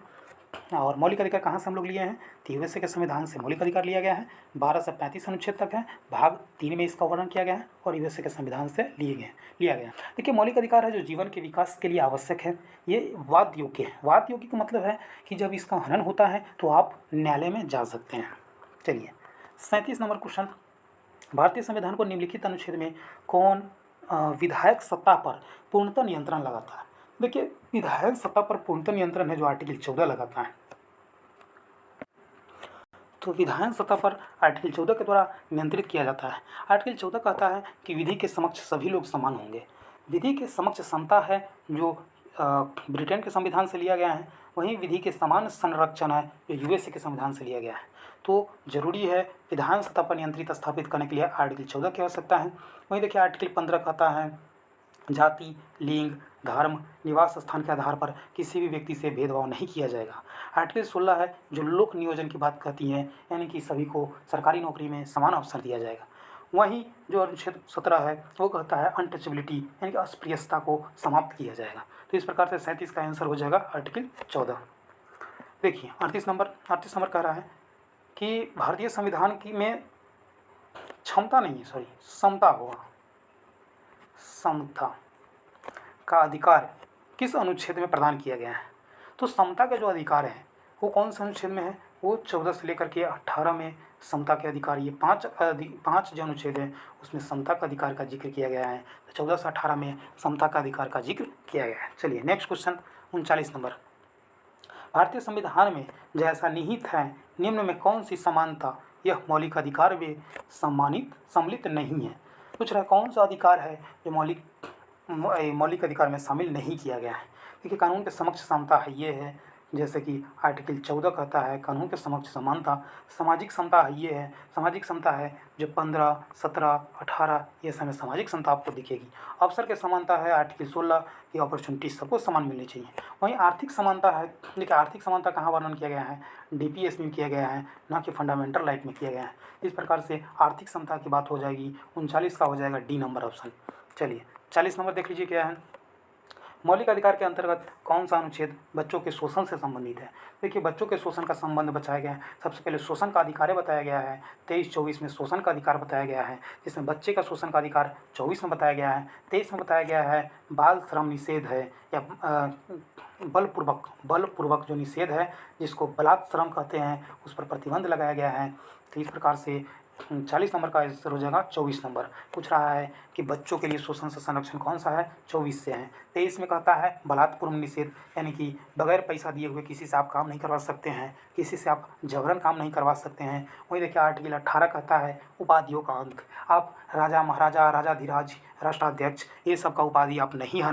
और मौलिक अधिकार कहाँ से हम लोग लिए हैं, तो यूएसए के संविधान से मौलिक अधिकार लिया गया है। 12 से 35 अनुच्छेद तक है, भाग 3 में इसका वर्णन किया गया है और यूएसए के संविधान से लिया गया। देखिए मौलिक अधिकार है जो जीवन के विकास के लिए आवश्यक है, ये वाद योग्य है। वाद योग्य का मतलब है कि जब इसका हनन होता है तो आप न्यायालय में जा सकते हैं। चलिए 37 नंबर क्वेश्चन, भारतीय संविधान को निम्नलिखित अनुच्छेद में कौन विधायक सत्ता पर पूर्णतः नियंत्रण लगाता है। देखिए विधायक सत्ता पर पूर्णतः नियंत्रण है जो आर्टिकल 14 लगाता है। तो विधायक सत्ता पर आर्टिकल 14 के द्वारा नियंत्रित किया जाता है। आर्टिकल 14 कहता है कि विधि के समक्ष सभी लोग समान होंगे। विधि के समक्ष समता है जो ब्रिटेन के संविधान से लिया गया है, वहीं विधि के समान संरक्षण है जो यूएसए के संविधान से लिया गया है। तो जरूरी है विधायक सत्ता पर नियंत्रित स्थापित करने के लिए आर्टिकल 14 की आवश्यकता है। वहीं देखिए आर्टिकल 15 कहता है जाति, लिंग, धर्म, निवास स्थान के आधार पर किसी भी व्यक्ति से भेदभाव नहीं किया जाएगा। आर्टिकल 16 है जो लोक नियोजन की बात कहती है, यानी कि सभी को सरकारी नौकरी में समान अवसर दिया जाएगा। वहीं जो अनुच्छेद 17 है वो कहता है अनटचेबिलिटी यानी कि अस्पृश्यता को समाप्त किया जाएगा। तो इस प्रकार से 37 का आंसर हो जाएगा आर्टिकल 14। देखिए 38 नंबर कह रहा है कि भारतीय संविधान की में क्षमता नहीं है, समता होगा। समता का अधिकार किस अनुच्छेद में प्रदान किया गया है। तो समता का जो अधिकार है वो कौन से अनुच्छेद में है, वो 14 से लेकर के 18 में समता के अधिकार, ये पाँच जो अनुच्छेद है उसमें समता का अधिकार का जिक्र किया गया है। तो 14 से 18 में समता का अधिकार का जिक्र किया गया है। चलिए नेक्स्ट क्वेश्चन 39 नंबर, भारतीय संविधान में जैसा निहित है निम्न में कौन सी समानता यह मौलिक अधिकार में सम्मिलित नहीं है। पूछ रहा है कौन सा अधिकार है जो मौलिक अधिकार में शामिल नहीं किया गया है। देखिए कानून के समक्ष समता है ये है, जैसे कि आर्टिकल 14 कहता है कानून के समक्ष समानता। सामाजिक समता है ये है, सामाजिक समता है जो 15, 17, 18 ये समय सामाजिक समता आपको दिखेगी। अवसर के समानता है आर्टिकल 16 की अपॉर्चुनिटी सबको समान मिलनी चाहिए। वहीं आर्थिक समानता है, देखिए आर्थिक समानता कहाँ वर्णन किया गया है, डीपीएस में किया गया है, ना कि फंडामेंटल राइट में किया गया है। इस प्रकार से आर्थिक समता की बात हो जाएगी। 39 का हो जाएगा डी नंबर ऑप्शन। चलिए 40 नंबर देख लीजिए क्या है, मौलिक अधिकार के अंतर्गत कौन सा अनुच्छेद बच्चों के शोषण से संबंधित है। देखिए बच्चों के शोषण का संबंध बताया गया है। सबसे पहले शोषण का अधिकार बताया गया है, 23-24 में शोषण का अधिकार बताया गया है, जिसमें बच्चे का शोषण का अधिकार 24 में बताया गया है। 23 में बताया गया है बाल श्रम निषेध है या बलपूर्वक जो निषेध है जिसको बलात् श्रम कहते हैं उस पर प्रतिबंध लगाया गया है। तो इस प्रकार से 40 नंबर का आंसर हो जाएगा 24 नंबर। पूछ रहा है कि बच्चों के लिए शोषण से संरक्षण कौन सा है, 24 से है। 23 में कहता है बलात्पूर्व निषेध, यानी कि बगैर पैसा दिए हुए किसी से आप काम नहीं करवा सकते हैं, किसी से आप जबरन काम नहीं करवा सकते हैं। वहीं देखिए आर्टिकल 18 कहता है उपाधियों का अंत, आप राजा महाराजा, राजाधिराज, राष्ट्राध्यक्ष ये सब का उपाधि आप नहीं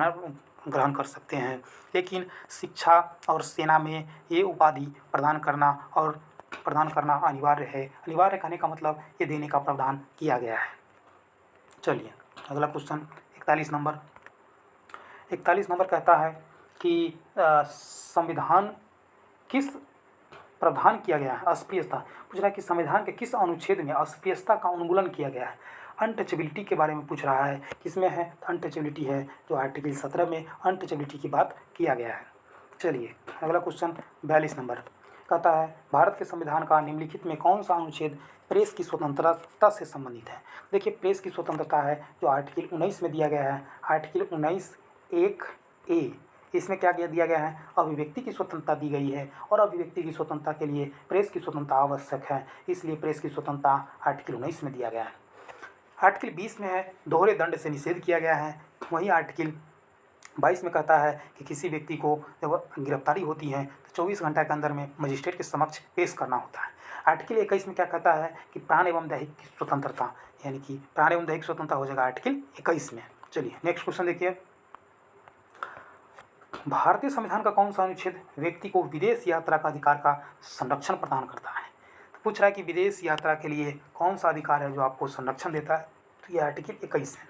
ग्रहण कर सकते हैं, लेकिन शिक्षा और सेना में ये उपाधि प्रदान करना अनिवार्य है। अनिवार्य कहने का मतलब ये देने का प्रावधान किया गया है। चलिए अगला क्वेश्चन 41 नंबर कहता है कि संविधान किस प्रावधान किया गया है, अस्पृश्यता। पूछ रहा है कि संविधान के किस अनुच्छेद में अस्पृश्यता का उन्मूलन किया गया है। अनटचेबिलिटी के बारे में पूछ रहा है, किसमें है, अनटचेबिलिटी है जो आर्टिकल 17 में अनटचेबिलिटी की बात किया गया है। चलिए अगला क्वेश्चन 42 नंबर कहता है भारत के संविधान का निम्नलिखित में कौन सा अनुच्छेद प्रेस की स्वतंत्रता से संबंधित है। देखिए प्रेस की स्वतंत्रता है जो आर्टिकल 19 में दिया गया है। आर्टिकल 19(1)(a) इसमें क्या दिया गया है, अभिव्यक्ति की स्वतंत्रता दी गई है और अभिव्यक्ति की स्वतंत्रता के लिए प्रेस की स्वतंत्रता आवश्यक है, इसलिए प्रेस की स्वतंत्रता आर्टिकल 19 में दिया गया है। आर्टिकल 20 में है दोहरे दंड से निषेध किया गया है। वहीं आर्टिकल 22 में कहता है कि किसी व्यक्ति को जब गिरफ्तारी होती है तो 24 घंटे के अंदर में मजिस्ट्रेट के समक्ष पेश करना होता है। आर्टिकल 21 में क्या कहता है कि प्राण एवं दैहिक की स्वतंत्रता, यानी कि प्राण एवं दैहिक स्वतंत्रता हो जाएगा आर्टिकल 21 में। चलिए नेक्स्ट क्वेश्चन देखिए, भारतीय संविधान का कौन सा अनुच्छेद व्यक्ति को विदेश यात्रा का अधिकार का संरक्षण प्रदान करता है। तो पूछ रहा है कि विदेश यात्रा के लिए कौन सा अधिकार है जो आपको संरक्षण देता है, तो ये आर्टिकल 21 है।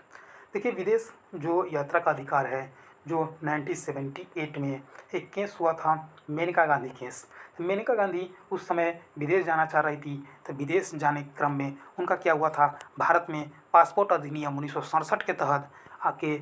देखिए विदेश जो यात्रा का अधिकार है, जो 1978 में एक केस हुआ था, मेनका गांधी केस। मेनका गांधी उस समय विदेश जाना चाह रही थी, तो विदेश जाने के क्रम में उनका क्या हुआ था, भारत में पासपोर्ट अधिनियम 1967 के तहत आके,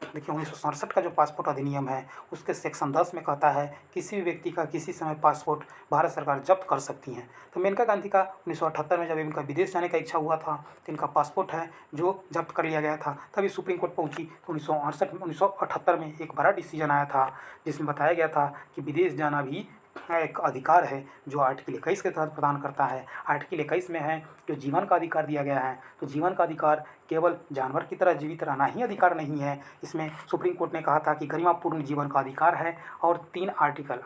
देखिए 1967 का जो पासपोर्ट अधिनियम है उसके सेक्शन 10 में कहता है किसी भी व्यक्ति का किसी समय पासपोर्ट भारत सरकार जब्त कर सकती है। तो मेनका गांधी का 1978 में जब इनका विदेश जाने का इच्छा हुआ था तो इनका पासपोर्ट है जो जब्त कर लिया गया था। तभी सुप्रीम कोर्ट पहुंची तो 1978 में एक बड़ा डिसीजन आया था जिसमें बताया गया था कि विदेश जाना भी एक अधिकार है जो आर्टिकल 21 के तहत प्रदान करता है। आर्टिकल 21 में है जो जीवन का अधिकार दिया गया है, तो जीवन का अधिकार केवल जानवर की तरह जीवित रहना ही अधिकार नहीं है, इसमें सुप्रीम कोर्ट ने कहा था कि गरिमापूर्ण जीवन का अधिकार है। और 3 आर्टिकल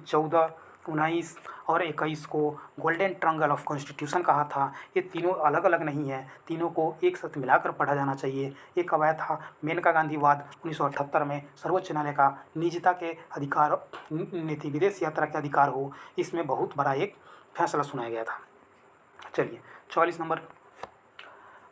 14, 19 और 21 को गोल्डन ट्रायंगल ऑफ कॉन्स्टिट्यूशन कहा था। ये तीनों अलग अलग नहीं है, तीनों को एक साथ मिलाकर पढ़ा जाना चाहिए। ये कब आया था, मेनका गांधीवाद 1978 में सर्वोच्च न्यायालय का निजता के अधिकार नीति विदेश यात्रा के अधिकार हो, इसमें बहुत बड़ा एक फैसला सुनाया गया था। चलिए 44 नंबर,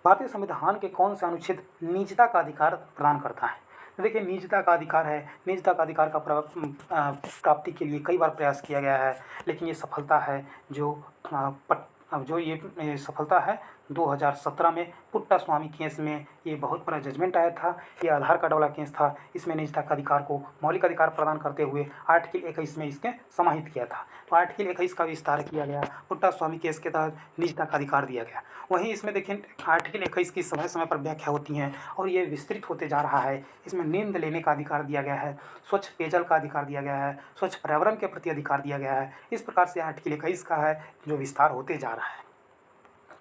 भारतीय संविधान के कौन से अनुच्छेद निजता का अधिकार प्रदान करता है। तो देखिए निजता का अधिकार है, निजता का अधिकार का प्राप्ति के लिए कई बार प्रयास किया गया है, लेकिन ये सफलता है जो ये सफलता है 2017 में पुट्टा स्वामी केस में ये बहुत बड़ा जजमेंट आया था। ये आधार कार्ड वाला केस था, इसमें निजता का अधिकार को मौलिक अधिकार प्रदान करते हुए आर्टिकल 21 में इसके समाहित किया था। तो आर्टिकल 21 का विस्तार किया गया, पुट्टा स्वामी केस के तहत निजता का अधिकार दिया गया। वहीं इसमें देखिए आर्टिकल 21 की समय समय पर व्याख्या होती हैं और ये विस्तृत होते जा रहा है। इसमें नींद लेने का अधिकार दिया गया है, स्वच्छ पेयजल का अधिकार दिया गया है, स्वच्छ पर्यावरण के प्रति अधिकार दिया गया है। इस प्रकार से आर्टिकल 21 का है जो विस्तार होते जा रहा है।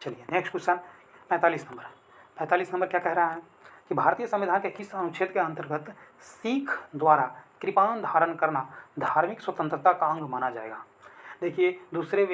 चलिए नेक्स्ट क्वेश्चन 45 नंबर क्या कह रहा है कि भारतीय संविधान के किस अनुच्छेद के अंतर्गत सिख द्वारा कृपाण धारण करना धार्मिक स्वतंत्रता का अंग माना जाएगा। देखिए दूसरे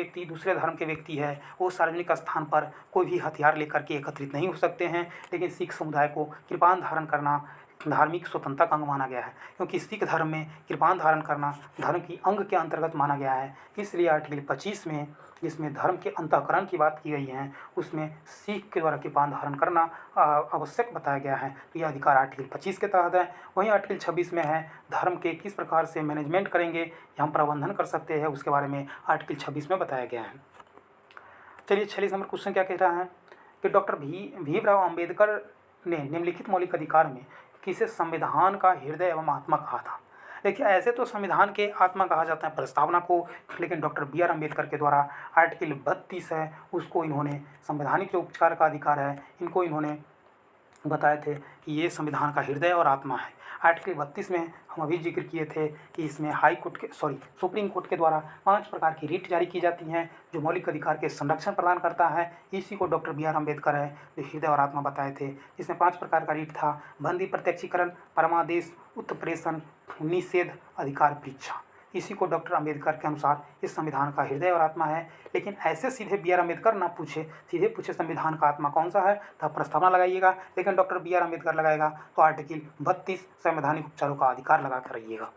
धर्म के व्यक्ति है वो सार्वजनिक स्थान पर कोई भी हथियार लेकर के एकत्रित नहीं हो सकते हैं, लेकिन सिख समुदाय को कृपाण धारण करना धार्मिक स्वतंत्रता का अंग माना गया है, क्योंकि सिख धर्म में कृपाण धारण करना धर्म की अंग के अंतर्गत माना गया है। इसलिए आर्टिकल 25 में जिसमें धर्म के अंतःकरण की बात की गई है उसमें सिख के द्वारा कृपाण धारण करना आवश्यक बताया गया है। तो यह अधिकार आर्टिकल 25 के तहत है। वहीं आर्टिकल 26 में है धर्म के किस प्रकार से मैनेजमेंट करेंगे या हम प्रबंधन कर सकते हैं, उसके बारे में आर्टिकल 26 में बताया गया है। चलिए 46 नंबर क्वेश्चन क्या कह रहा है कि डॉक्टर भीमराव अम्बेडकर ने निम्नलिखित मौलिक अधिकार में किसे संविधान का हृदय एवं आत्मा कहा था। देखिए ऐसे तो संविधान के आत्मा कहा जाता है प्रस्तावना को, लेकिन डॉक्टर बी आर अम्बेडकर के द्वारा आर्टिकल 32 है उसको इन्होंने संवैधानिक जो उपचार का अधिकार है इनको इन्होंने बताए थे कि ये संविधान का हृदय और आत्मा है। आर्टिकल 32 में हम अभी जिक्र किए थे कि इसमें सुप्रीम कोर्ट के द्वारा 5 प्रकार की रिट जारी की जाती हैं जो मौलिक अधिकार के संरक्षण प्रदान करता है। इसी को डॉक्टर बी आर अम्बेडकर है जो हृदय और आत्मा बताए थे। इसमें 5 प्रकार का रिट था, बंदी प्रत्यक्षीकरण, परमादेश, उत्प्रेषण, निषेध, अधिकार परीक्षा। इसी को डॉक्टर अम्बेडकर के अनुसार इस संविधान का हृदय और आत्मा है। लेकिन ऐसे सीधे बी आर अम्बेडकर ना पूछे, सीधे पूछे संविधान का आत्मा कौन सा है तो आप प्रस्तावना लगाइएगा, लेकिन डॉक्टर बी आर अम्बेडकर लगाएगा तो आर्टिकल 32 संवैधानिक उपचारों का अधिकार लगा कर रहिएगा।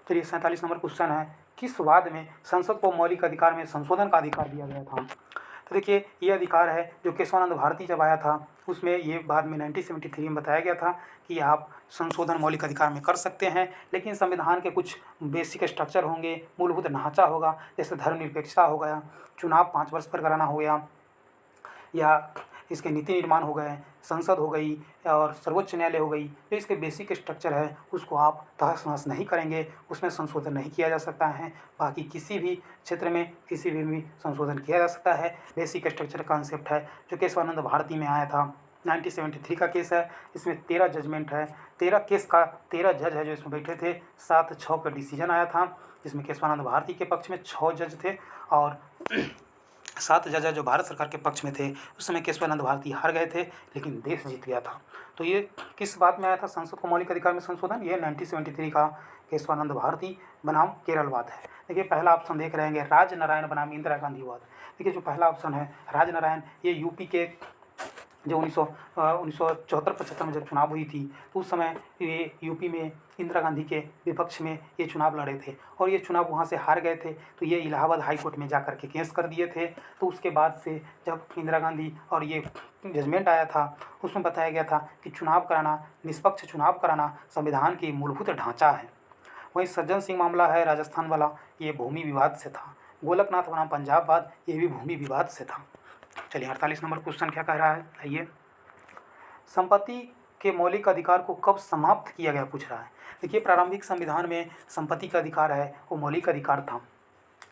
चलिए 47 नंबर क्वेश्चन है किस वाद में संसद को मौलिक अधिकार में संशोधन का अधिकार दिया गया था। तो देखिए ये अधिकार है जो केशवानंद भारती जब आया था उसमें ये बाद में 1973 में बताया गया था कि आप संशोधन मौलिक अधिकार में कर सकते हैं, लेकिन संविधान के कुछ बेसिक स्ट्रक्चर होंगे, मूलभूत ढांचा होगा, जैसे धर्मनिरपेक्षता हो गया, चुनाव 5 वर्ष पर कराना हो गया, या इसके नीति निर्माण हो गए, संसद हो गई और सर्वोच्च न्यायालय हो गई। जो इसके बेसिक स्ट्रक्चर है उसको आप तहस नहस नहीं करेंगे, उसमें संशोधन नहीं किया जा सकता है। बाकी किसी भी क्षेत्र में किसी भी संशोधन किया जा सकता है। बेसिक स्ट्रक्चर कॉन्सेप्ट है जो केशवानंद भारती में आया था 1973 का केस है। इसमें 13 जजमेंट है, 13 केस का 13 जज है जो इसमें बैठे थे। 7-6 का डिसीजन आया था, जिसमें केशवानंद भारती के पक्ष में 6 जज थे और 7 जज है जो भारत सरकार के पक्ष में थे। उस समय केशवानंद भारती हार गए थे, लेकिन देश जीत गया था। तो ये किस बात में आया था संसद को मौलिक अधिकार में संशोधन? ये 1973 का केशवानंद भारती बनाम केरलवाद है। देखिए पहला ऑप्शन देख रहे हैं राजनारायण बनाम इंदिरा गांधीवाद। देखिए जो पहला ऑप्शन है राजनारायण, ये यूपी के जो 1974-75 में जब चुनाव हुई थी तो उस समय ये यूपी में इंदिरा गांधी के विपक्ष में ये चुनाव लड़े थे और ये चुनाव वहाँ से हार गए थे। तो ये इलाहाबाद हाई कोर्ट में जा कर के केस कर दिए थे। तो उसके बाद से जब इंदिरा गांधी और ये जजमेंट आया था उसमें बताया गया था कि चुनाव कराना, निष्पक्ष चुनाव कराना संविधान की मूलभूत ढांचा है। वहीं सज्जन सिंह मामला है राजस्थान वाला, ये भूमि विवाद से था। गोलकनाथ बनाम पंजाब वाद, ये भी भूमि विवाद से था। चलिए 48 नंबर क्वेश्चन क्या कह रहा है, आइए। संपत्ति के मौलिक अधिकार को कब समाप्त किया गया, पूछ रहा है। देखिए प्रारंभिक संविधान में संपत्ति का अधिकार है वो मौलिक अधिकार था,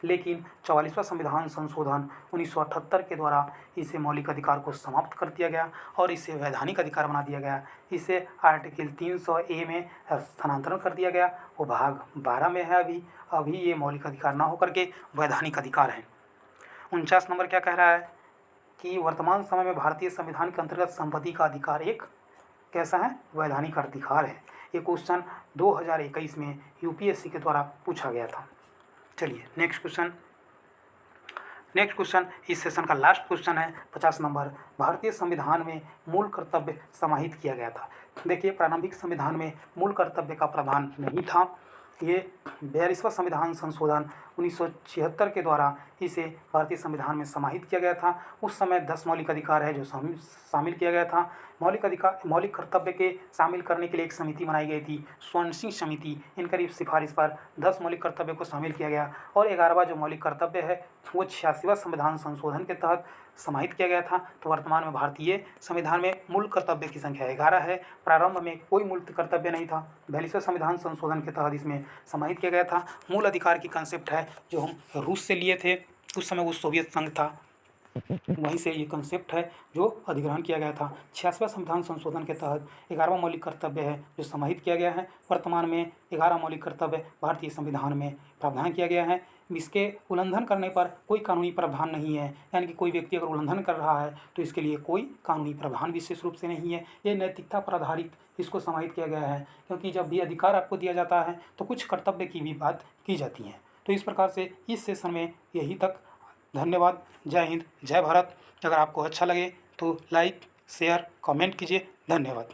लेकिन 44वां संविधान संशोधन 1978 के द्वारा इसे मौलिक अधिकार को समाप्त कर दिया गया और इसे वैधानिक अधिकार बना दिया गया। इसे आर्टिकल 300A में स्थानांतरण कर दिया गया। वो भाग 12 में है। अभी ये मौलिक अधिकार ना होकर के वैधानिक अधिकार है। 49 नंबर क्या कह रहा है कि वर्तमान समय में भारतीय संविधान के अंतर्गत संपत्ति का अधिकार एक कैसा है, वैधानिक अधिकार है। ये क्वेश्चन 2021 में यूपीएससी के द्वारा पूछा गया था। चलिए नेक्स्ट क्वेश्चन इस सेशन का लास्ट क्वेश्चन है 50 नंबर। भारतीय संविधान में मूल कर्तव्य समाहित किया गया था। देखिए प्रारंभिक संविधान में मूल कर्तव्य का प्रावधान नहीं था। ये 42वां संविधान संशोधन 1976 के द्वारा इसे भारतीय संविधान में समाहित किया गया था। उस समय 10 मौलिक अधिकार है जो शामिल किया गया था। मौलिक कर्तव्य के शामिल करने के लिए एक समिति बनाई गई थी, स्वर्ण सिंह समिति। इनकी सिफारिश पर 10 मौलिक कर्तव्य को शामिल किया गया और 11वां जो मौलिक कर्तव्य है वो 86वां संविधान संशोधन के तहत समाहित किया गया था। तो वर्तमान में भारतीय संविधान में मूल कर्तव्य की संख्या 11 है। प्रारंभ में कोई मूल कर्तव्य नहीं था, 42वें संविधान संशोधन के तहत इसमें समाहित किया गया था। मूल अधिकार की कंसेप्ट है जो हम रूस से लिए थे, उस समय वो सोवियत संघ था, वहीं से ये कंसेप्ट है जो अधिग्रहण किया गया था। 86वां संविधान संशोधन के तहत 11वां मौलिक कर्तव्य है जो समाहित किया गया है। वर्तमान में 11 मौलिक कर्तव्य भारतीय संविधान में प्रावधान किया गया है। इसके उल्लंघन करने पर कोई कानूनी प्रावधान नहीं है, यानी कि कोई व्यक्ति अगर उल्लंघन कर रहा है तो इसके लिए कोई कानूनी प्रावधान विशेष रूप से नहीं है। ये नैतिकता पर आधारित इसको समाहित किया गया है, क्योंकि जब भी अधिकार आपको दिया जाता है तो कुछ कर्तव्य की भी बात की जाती है। तो इस प्रकार से इस सेशन में यही तक। धन्यवाद। जय हिंद, जय भारत। अगर आपको अच्छा लगे तो लाइक, शेयर, कमेंट कीजिए। धन्यवाद।